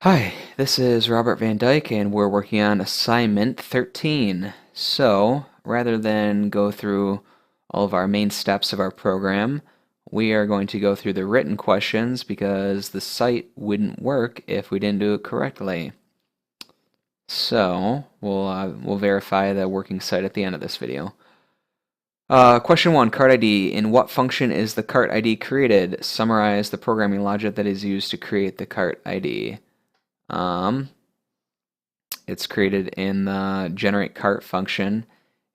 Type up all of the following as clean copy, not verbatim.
Hi, this is Robert Van Dyke, and we're working on assignment 13. So, rather than go through all of our main steps of our program, we are going to go through the written questions because the site wouldn't work if we didn't do it correctly. So, we'll verify the working site at the end of this video. Question 1, cart ID. In what function is the cart ID created? Summarize the programming logic that is used to create the cart ID. Um, it's created in the generate cart function,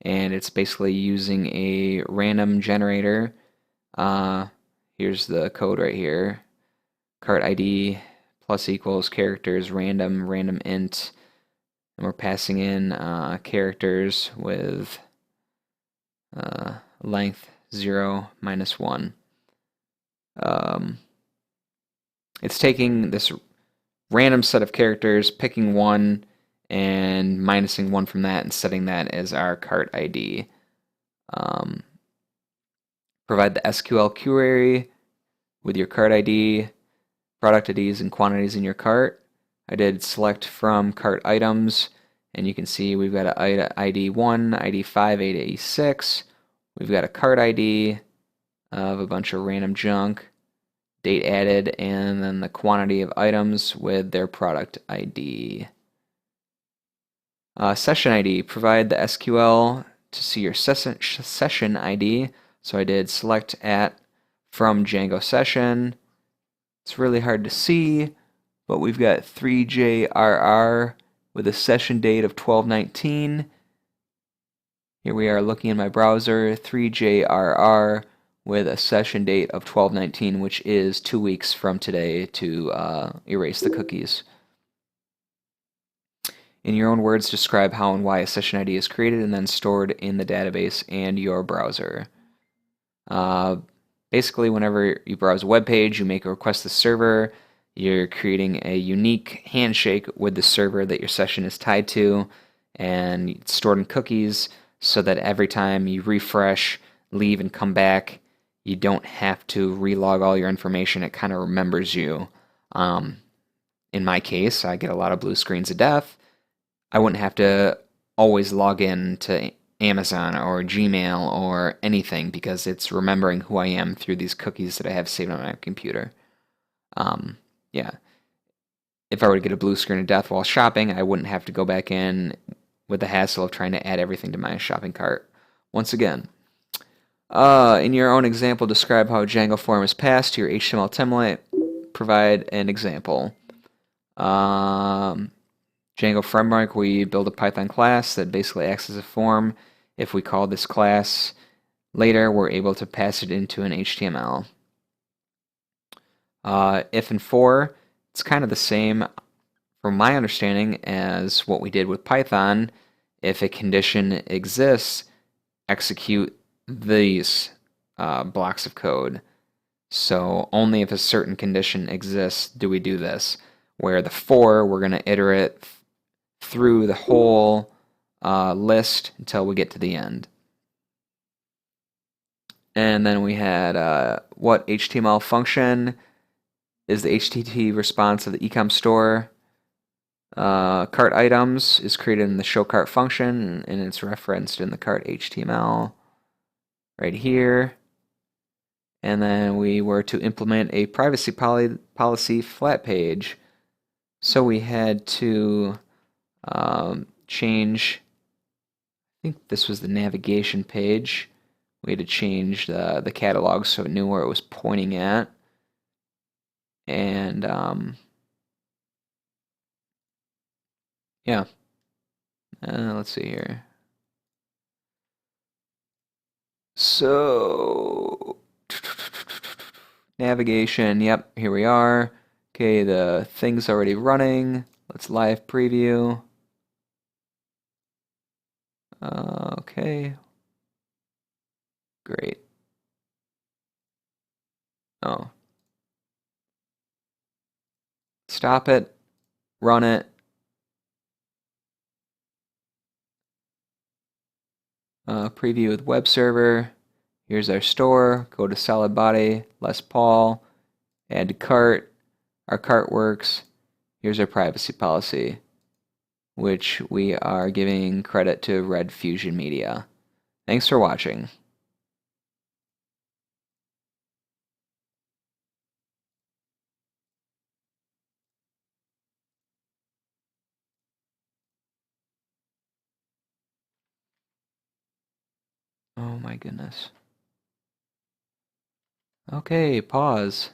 and it's basically using a random generator. Uh, Here's the code right here. Cart ID plus equals characters random int, and we're passing in characters with length 0 minus 1. Um, it's taking this random set of characters, picking one, and minusing one from that and setting that as our cart ID. Provide the SQL query with your cart ID, product IDs, and quantities in your cart. I did select from cart items, and you can see we've got an ID 1, ID 5, ID 6. We've got a cart ID of a bunch of random junk, date added, and then the quantity of items with their product ID. Session ID, provide the SQL to see your session ID. So I did select at from Django session. It's really hard to see, but we've got 3JRR with a session date of 12/19. Here we are looking in my browser, 3JRR with a session date of 12/19, which is 2 weeks from today to erase the cookies. In your own words, describe how and why a session ID is created and then stored in the database and your browser. Basically, whenever you browse a web page, you make a request to the server, you're creating a unique handshake with the server that your session is tied to, and it's stored in cookies so that every time you refresh, leave, and come back, you don't have to relog all your information. It kind of remembers you. In my case, I get a lot of blue screens of death. I wouldn't have to always log in to Amazon or Gmail or anything because it's remembering who I am through these cookies that I have saved on my computer. Yeah. If I were to get a blue screen of death while shopping, I wouldn't have to go back in with the hassle of trying to add everything to my shopping cart. Once again, in your own example, describe how Django form is passed to your HTML template. Provide an example. Django framework, we build a Python class that basically acts as a form. If we call this class later, we're able to pass it into an HTML. If and for, it's kind of the same from my understanding as what we did with Python. If a condition exists, execute these blocks of code. So only if a certain condition exists do we do this. Where the for, we're going to iterate through the whole list until we get to the end. And then we had what HTML function is the HTTP response of the ecom store. Cart items is created in the show cart function, and it's referenced in the cart HTML right here. And then we were to implement a privacy policy flat page. So we had to change, I think this was the navigation page. We had to change the catalog so it knew where it was pointing at. And yeah, let's see here. So navigation, yep, here we are. Okay, the thing's already running. Let's live preview. Okay. Great. Oh. Stop it. Run it. Preview with web server. Here's our store. Go to solid body, Les Paul, add to cart. Our cart works. Here's our privacy policy, which we are giving credit to Red Fusion Media. Thanks for watching. Oh my goodness. Okay, pause.